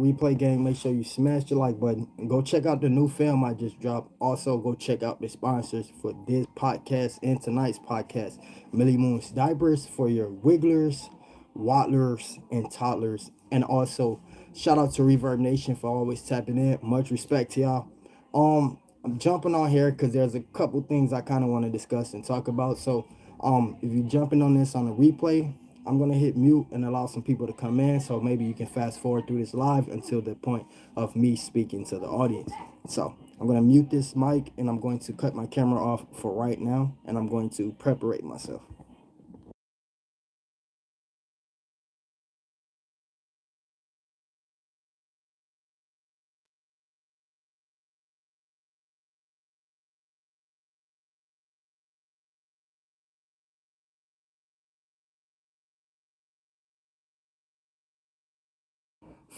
replay game, make sure you smash the like button. And go check out the new film I just dropped. Also, go check out the sponsors for this podcast and tonight's podcast. Millie Moon's Diapers for your wigglers, waddlers, and toddlers. And also, shout out to Reverb Nation for always tapping in. Much respect to y'all. I'm jumping on here because there's a couple things I kind of want to discuss and talk about. So, if you're jumping on this on a replay, I'm gonna hit mute and allow some people to come in. So maybe you can fast forward through this live until the point of me speaking to the audience. So I'm gonna mute this mic and I'm going to cut my camera off for right now, and I'm going to preparate myself.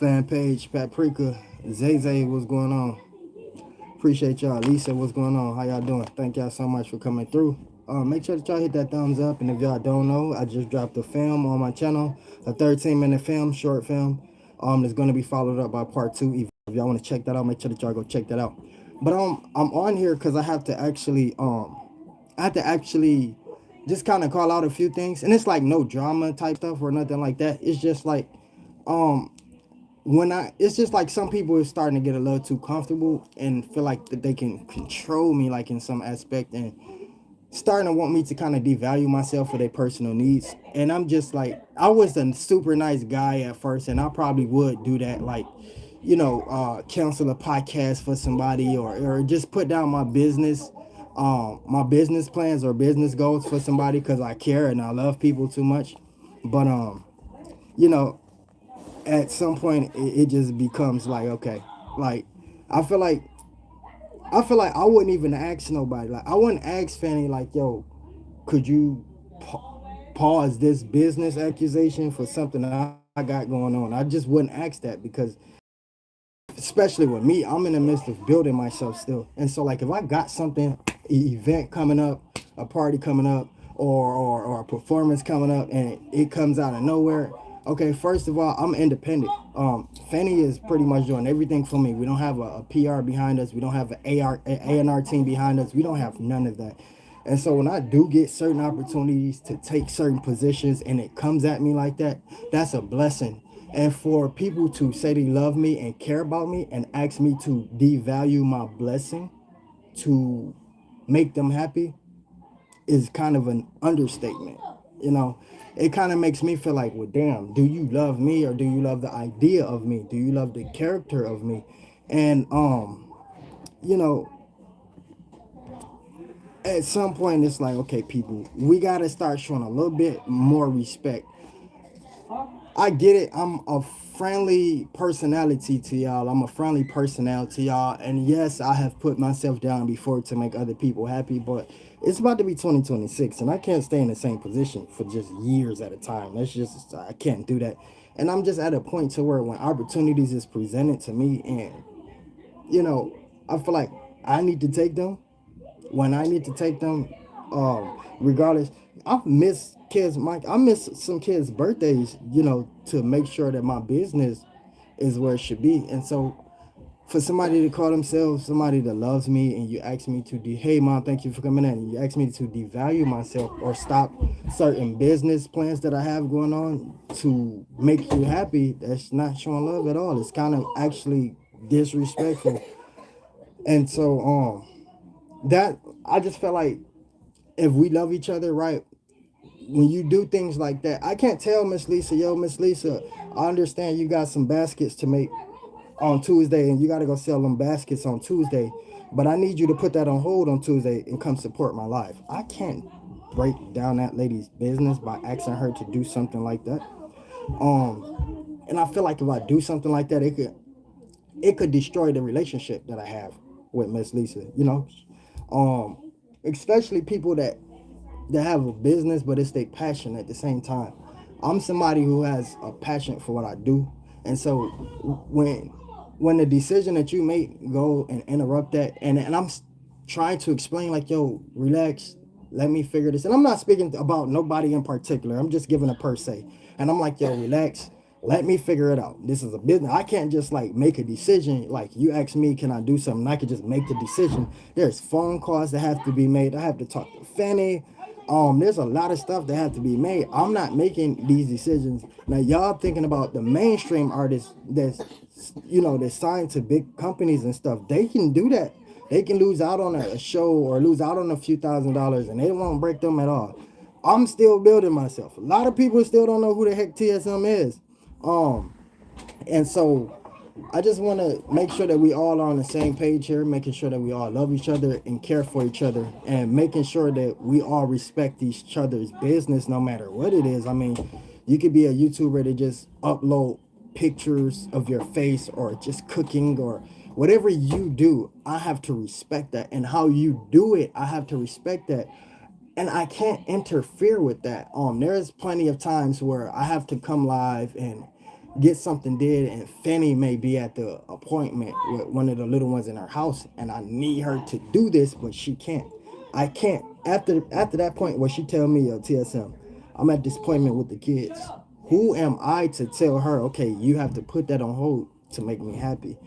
Fan page, Paprika, Zay Zay, what's going on? Appreciate y'all. Lisa, what's going on? How y'all doing? Thank y'all so much for coming through. Make sure that y'all hit that thumbs up. And if y'all don't know, I just dropped a film on my channel, a 13-minute film, short film. It's going to be followed up by part two. If y'all want to check that out, make sure that y'all go check that out. But I'm on here because I have to actually just kind of call out a few things. And it's like no drama type stuff or nothing like that. It's just like um it's just like some people are starting to get a little too comfortable and feel like that they can control me like in some aspect, and starting to want me to kind of devalue myself for their personal needs. And I'm just like, I was a super nice guy at first, and I probably would do that, like, cancel a podcast for somebody, or just put down my business plans or business goals for somebody because I care and I love people too much. But you know at some point it just becomes like, okay, like I feel like I wouldn't even ask nobody. Like I wouldn't ask Fanny like, yo, could you pause this business accusation for something I got going on. I just wouldn't ask that because especially with me, I'm in the midst of building myself still. And so like if I got something, event coming up, a party coming up, or a performance coming up and it comes out of nowhere, okay, first of all, I'm independent. Fanny is pretty much doing everything for me. We don't have a PR behind us. We don't have an A&R team behind us. We don't have none of that. And so when I do get certain opportunities to take certain positions and it comes at me like that, that's a blessing. And for people to say they love me and care about me and ask me to devalue my blessing to make them happy is kind of an understatement. You know, it kind of makes me feel like, well, damn, do you love me or do you love the idea of me? Do you love the character of me? And you know, at some point it's like, okay, people, we gotta start showing a little bit more respect. I get it. I'm a friendly personality to y'all. I'm a friendly personality to y'all. And yes, I have put myself down before to make other people happy, but it's about to be 2026 and I can't stay in the same position for just years at a time. That's just, I can't do that. And I'm just at a point to where when opportunities is presented to me and, you know, I feel like I need to take them when I need to take them, regardless. I've missed kids, Mike. I miss some kids' birthdays, to make sure that my business is where it should be. And so, for somebody to call themselves somebody that loves me, and you ask me to, hey, mom, thank you for coming in, and you ask me to devalue myself or stop certain business plans that I have going on to make you happy, that's not showing love at all. It's kind of actually disrespectful. And so, that I just felt like if we love each other right, when you do things like that, I can't tell Miss Lisa, yo, Miss Lisa, I understand you got some baskets to make on Tuesday and you got to go sell them baskets on Tuesday, but I need you to put that on hold on Tuesday and come support my life. I can't break down that lady's business by asking her to do something like that. And I feel like if I do something like that, it could destroy the relationship that I have with Miss Lisa. Especially people that have a business, but it's their passion at the same time. I'm somebody who has a passion for what I do, and so when when the decision that you make go and interrupt that, and I'm trying to explain like, yo, relax, let me figure this, and I'm not speaking about nobody in particular. I'm just giving a per se, and I'm like, yo, relax. Let me figure it out. This is a business. I can't just like make a decision. Like you ask me, can I do something? I could just make the decision. There's phone calls that have to be made. I have to talk to Fanny. There's a lot of stuff that have to be made. I'm not making these decisions. Now y'all thinking about the mainstream artists that's signed to big companies and stuff. They can do that. They can lose out on a show or lose out on a few $1,000s and they won't break them at all. I'm still building myself. A lot of people still don't know who the heck TSM is. Um, and so I just want to make sure that we all are on the same page here, making sure that we all love each other and care for each other, and making sure that we all respect each other's business no matter what it is. I mean, you could be a YouTuber that just upload pictures of your face or just cooking or whatever you do. I have to respect that. And how you do it, I have to respect that, and I can't interfere with that. There's plenty of times where I have to come live and get something did, and Fanny may be at the appointment with one of the little ones in her house, and I need her to do this, but she can't. I can't. After that point where she tell me, TSM, I'm at this appointment with the kids. Who am I to tell her, okay, you have to put that on hold to make me happy?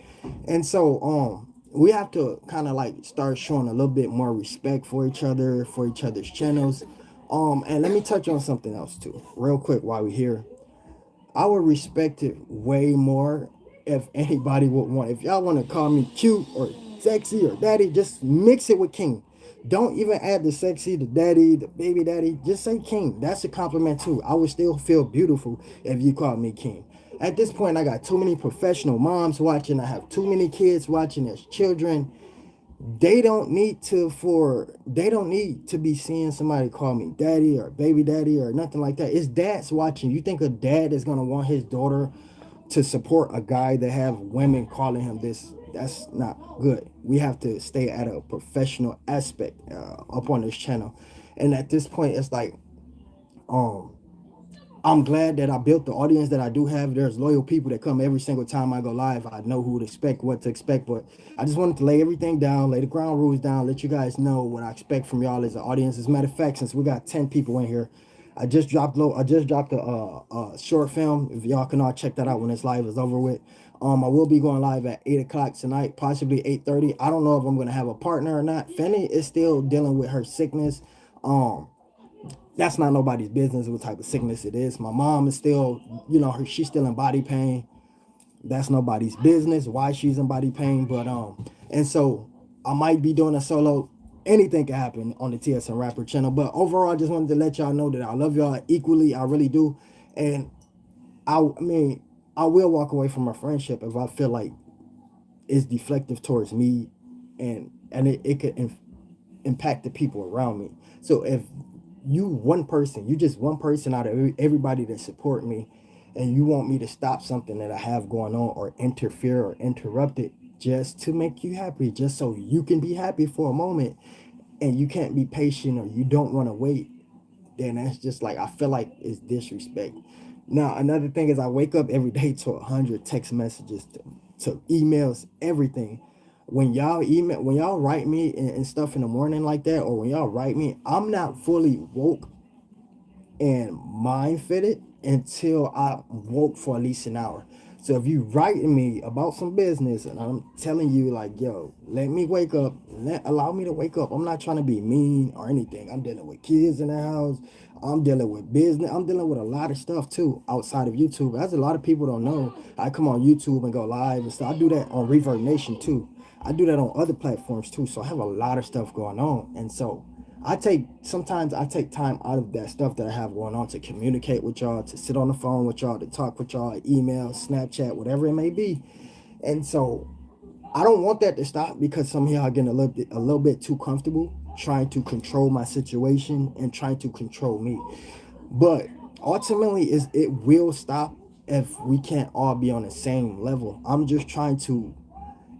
And so we have to kind of like start showing a little bit more respect for each other's channels. And let me touch on something else too, real quick while we're here. I would respect it way more if anybody would want. If y'all want to call me cute or sexy or daddy, just mix it with king. Don't even add the sexy, the daddy, the baby daddy. Just say king. That's a compliment too. I would still feel beautiful if you called me king. At this point, I got too many professional moms watching. I have too many kids watching as children. They don't need to be seeing somebody call me daddy or baby daddy or nothing like that. It's dads watching. You think a dad is gonna want his daughter to support a guy that have women calling him this? That's not good. We have to stay at a professional aspect up on this channel. And at this point, it's like um I'm glad that I built the audience that I do have. There's loyal people that come every single time I go live. I know who to expect, what to expect, but I just wanted to lay everything down, lay the ground rules down, let you guys know what I expect from y'all as an audience. As a matter of fact, since we got 10 people in here, I just dropped a short film. If y'all can all check that out when this live is over with. I will be going live at 8 o'clock tonight, possibly 8:30. I don't know if I'm gonna have a partner or not. Fanny is still dealing with her sickness. Um, that's not nobody's business what type of sickness it is. My mom is still, she's still in body pain. That's nobody's business why she's in body pain. But and so I might be doing a solo. Anything can happen on the TSM Rapper channel. But overall, I just wanted to let y'all know that I love y'all equally. I really do. And I mean, I will walk away from a friendship if I feel like it's deflective towards me, and it could impact the people around me. So if you just one person out of everybody that support me, and you want me to stop something that I have going on or interfere or interrupt it just to make you happy, just so you can be happy for a moment, and you can't be patient or you don't want to wait, then that's just like I feel like it's disrespect. Now another thing is I wake up every day to 100 text messages, to emails, everything. When y'all write me and stuff in the morning like that, or when y'all write me, I'm not fully woke and mind fitted until I woke for at least an hour. So if you writing me about some business and I'm telling you like, yo, let me wake up, allow me to wake up. I'm not trying to be mean or anything. I'm dealing with kids in the house. I'm dealing with business. I'm dealing with a lot of stuff too outside of YouTube. As a lot of people don't know, I come on YouTube and go live and stuff. I do that on Reverb Nation too. I do that on other platforms too. So I have a lot of stuff going on. And so sometimes I take time out of that stuff that I have going on to communicate with y'all, to sit on the phone with y'all, to talk with y'all, email, Snapchat, whatever it may be. And so I don't want that to stop, because some of y'all are getting a little bit too comfortable trying to control my situation and trying to control me. But ultimately, it will stop if we can't all be on the same level. I'm just trying to,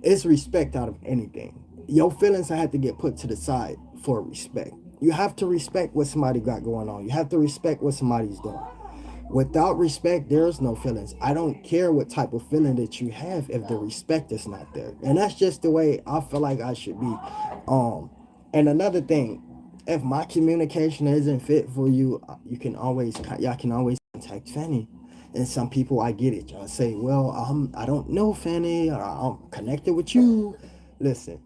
it's respect out of anything. Your feelings have to get put to the side for respect. You have to respect what somebody got going on. You have to respect what somebody's doing. Without respect, there's no feelings. I don't care what type of feeling that you have if the respect is not there. And that's just the way I feel like I should be. Um, and another thing, if my communication isn't fit for you, y'all can always contact Fanny And some people, I get it. Y'all say, well, I don't know, Fanny. I'm connected with you. Listen,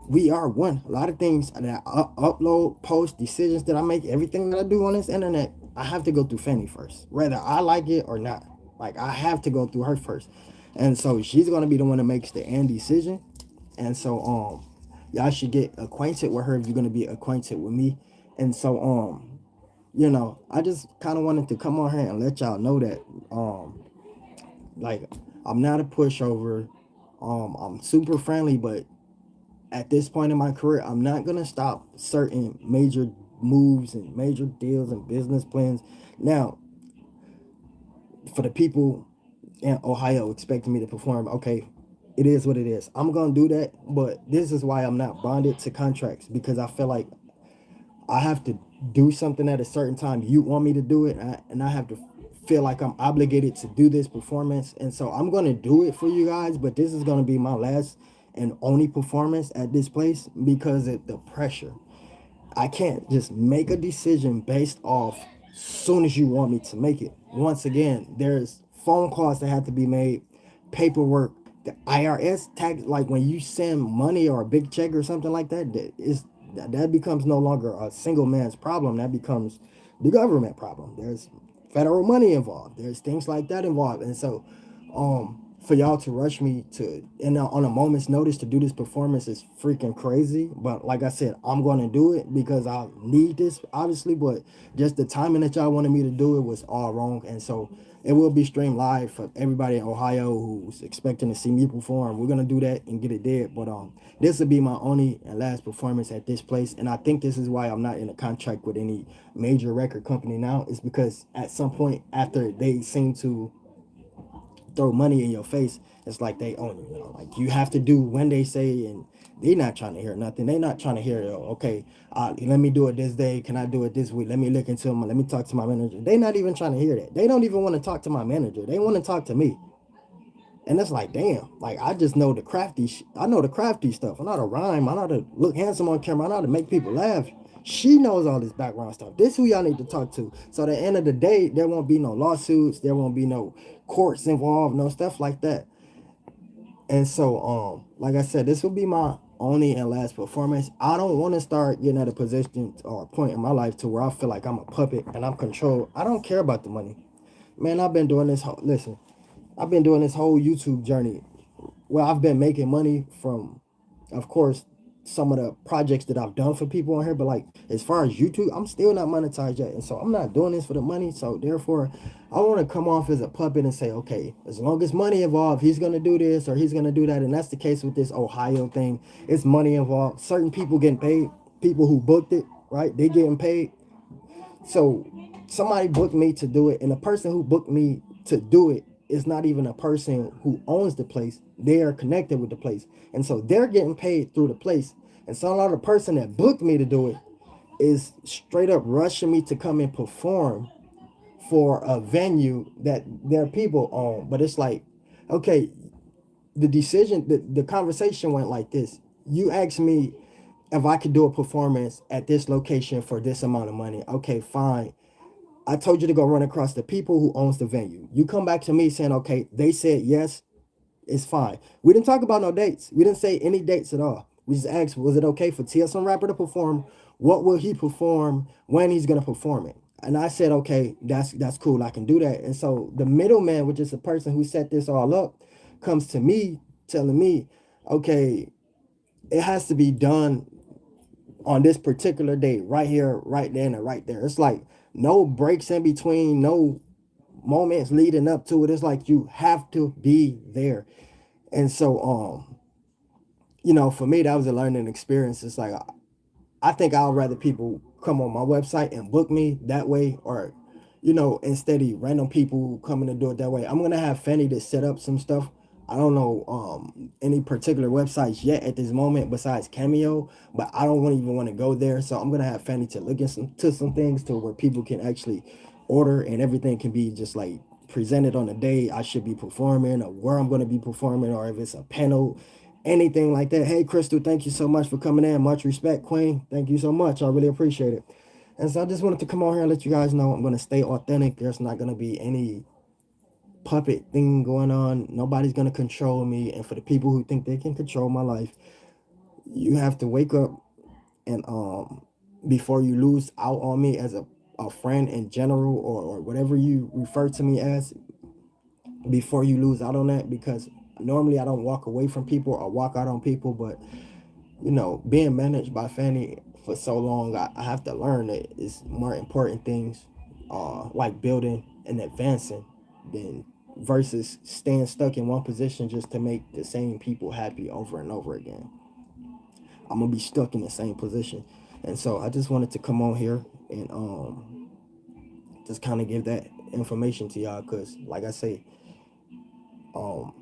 we are one. A lot of things that I upload, post, decisions that I make, everything that I do on this internet, I have to go through Fanny first, whether I like it or not. Like, I have to go through her first. And so she's gonna be the one that makes the end decision. And so y'all should get acquainted with her if you're gonna be acquainted with me. And so I just kind of wanted to come on here and let y'all know that like, I'm not a pushover. I'm super friendly, but at this point in my career, I'm not gonna stop certain major moves and major deals and business plans. Now, for the people in Ohio expecting me to perform, okay, it is what it is. I'm gonna do that, but this is why I'm not bonded to contracts, because I feel like I have to do something at a certain time. You want me to do it, and I have to feel like I'm obligated to do this performance. And so I'm going to do it for you guys, but this is going to be my last and only performance at this place because of the pressure. I can't just make a decision based off soon as you want me to make it. Once again, there's phone calls that have to be made, paperwork, the IRS tax. Like when you send money or a big check or something like that, that becomes no longer a single man's problem. That becomes the government problem. There's federal money involved. There's things like that involved, and so for y'all to rush me to and on a moment's notice to do this performance is freaking crazy. But like I said, I'm going to do it because I need this, obviously. But just the timing that y'all wanted me to do it was all wrong, and so it will be streamed live for everybody in Ohio who's expecting to see me perform. We're gonna do that and get it dead. But this will be my only and last performance at this place, and I think this is why I'm not in a contract with any major record company now. Is because at some point after they seem to throw money in your face, it's like they own you. Like you have to do when they say, and they're not trying to hear nothing. They're not trying to hear, okay, let me do it this day. Can I do it this week? Let me look into them. Let me talk to my manager. They're not even trying to hear that. They don't even want to talk to my manager. They want to talk to me. And it's like, damn, like I just know the I know the crafty stuff. I know how to rhyme. I know how to look handsome on camera. I know how to make people laugh. She knows all this background stuff. This is who y'all need to talk to. So at the end of the day, there won't be no lawsuits. There won't be no courts involved, no stuff like that. And so, like I said, this will be my only and last performance. I don't want to start getting at a position or a point in my life to where I feel like I'm a puppet and I'm controlled. I don't care about the money. Man, I've been doing this. Listen, I've been doing this whole YouTube journey. Well, I've been making money from, of course, some of the projects that I've done for people on here. But like, as far as YouTube, I'm still not monetized yet, and so I'm not doing this for the money. So therefore, I want to come off as a puppet and say, okay, as long as money involved, he's gonna do this or he's gonna do that, and that's the case with this Ohio thing. It's money involved. Certain people getting paid. People who booked it, right? They getting paid. So somebody booked me to do it, and the person who booked me to do it is not even a person who owns the place. They are connected with the place, and so they're getting paid through the place. And so now the person that booked me to do it is straight up rushing me to come and perform for a venue that their people own. But it's like, okay, the conversation went like this. You asked me if I could do a performance at this location for this amount of money. Okay, fine. I told you to go run across the people who owns the venue. You come back to me saying, okay, they said yes, it's fine. We didn't talk about no dates. We didn't say any dates at all. We just asked, was it okay for TSM rapper to perform? What will he perform? When he's gonna perform it? And I said, okay, that's cool. I can do that. And so the middleman, which is the person who set this all up, comes to me telling me, okay, it has to be done on this particular day, right here, right then, and right there. It's like no breaks in between, no moments leading up to it. It's like you have to be there. And so, for me, that was a learning experience. It's like I think I'd rather people come on my website and book me that way, or instead of random people coming to do it that way. I'm gonna have Fanny to set up some stuff. I don't know any particular websites yet at this moment besides Cameo, but I don't even want to go there. So I'm gonna have Fanny to look into some things to where people can actually order, and everything can be just like presented on the day I should be performing, or where I'm gonna be performing, or if it's a panel, anything like that. Hey, Crystal, thank you so much for coming in. Much respect, Queen. Thank you so much. I really appreciate it. And so I just wanted to come on here and let you guys know I'm going to stay authentic. There's not going to be any puppet thing going on. Nobody's gonna control me. And for the people who think they can control my life, you have to wake up and before you lose out on me as a friend in general, or whatever you refer to me as, before you lose out on that, because normally I don't walk away from people or walk out on people, but being managed by Fanny for so long, I have to learn that it's more important things, like building and advancing, than versus staying stuck in one position just to make the same people happy over and over again. I'm gonna be stuck in the same position, and so I just wanted to come on here and just kind of give that information to y'all, because, like I say, um,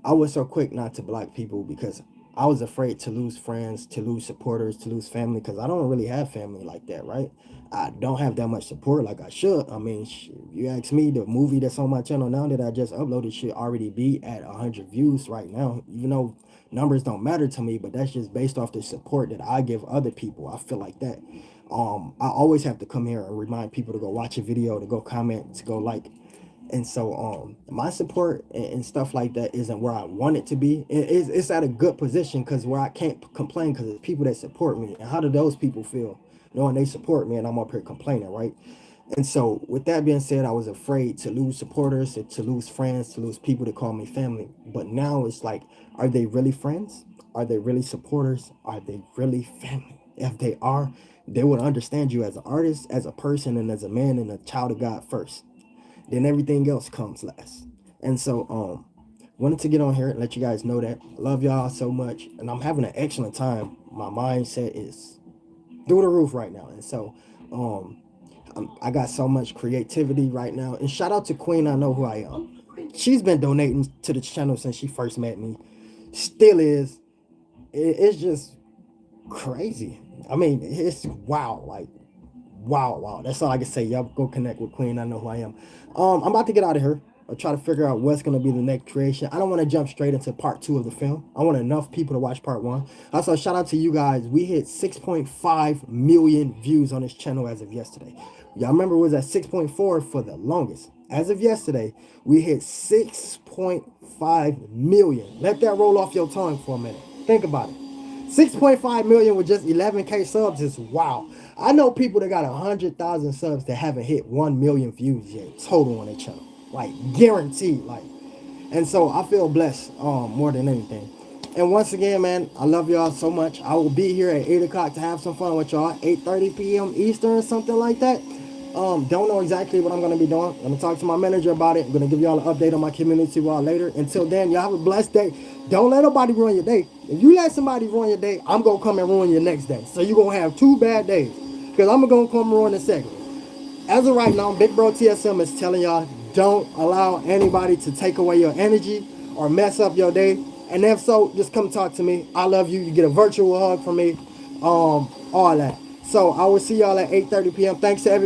I was so quick not to block people because I was afraid to lose friends, to lose supporters, to lose family, because I don't really have family like that, right? I don't have that much support like I should. I mean, you ask me, the movie that's on my channel now that I just uploaded should already be at 100 views right now. Even though numbers don't matter to me, but that's just based off the support that I give other people. I feel like that. I always have to come here and remind people to go watch a video, to go comment, to go like. And so my support and stuff like that isn't where I want it to be. It's at a good position, because where I can't complain, because it's people that support me. And how do those people feel knowing they support me and I'm up here complaining, right? And so with that being said, I was afraid to lose supporters, to lose friends, to lose people that call me family. But now it's like, are they really friends? Are they really supporters? Are they really family? If they are, they would understand you as an artist, as a person, and as a man and a child of God first. Then everything else comes last. And so wanted to get on here and let you guys know that I love y'all so much, and I'm having an excellent time. My mindset is through the roof right now. And so I got so much creativity right now. And shout out to Queen, I know who I am. She's been donating to the channel since she first met me. Still is. It's just crazy. I mean, it's wow. Like, wow. That's all I can say. Y'all go connect with Queen. I know who I am. I'm about to get out of here. I'll try to figure out what's going to be the next creation. I don't want to jump straight into part 2 of the film. I want enough people to watch part 1. Also, shout out to you guys. We hit 6.5 million views on this channel as of yesterday. Y'all remember it was at 6.4 for the longest. As of yesterday, we hit 6.5 million. Let that roll off your tongue for a minute. Think about it. 6.5 million with just 11K subs is wow. I know people that got 100,000 subs that haven't hit 1 million views yet total on their channel. Like, guaranteed. Like, and so I feel blessed more than anything. And once again, man, I love y'all so much. I will be here at 8 o'clock to have some fun with y'all. 8:30 p.m. Eastern, something like that. Don't know exactly what I'm going to be doing. I'm going to talk to my manager about it. I'm going to give y'all an update on my community wall later. Until then, y'all have a blessed day. Don't let nobody ruin your day. If you let somebody ruin your day, I'm going to come and ruin your next day. So you're going to have 2 bad days. Because I'm going to come ruin the second. As of right now, Big Bro TSM is telling y'all, don't allow anybody to take away your energy or mess up your day. And if so, just come talk to me. I love you. You get a virtual hug from me. All that. So I will see y'all at 8:30 p.m. Thanks to everybody.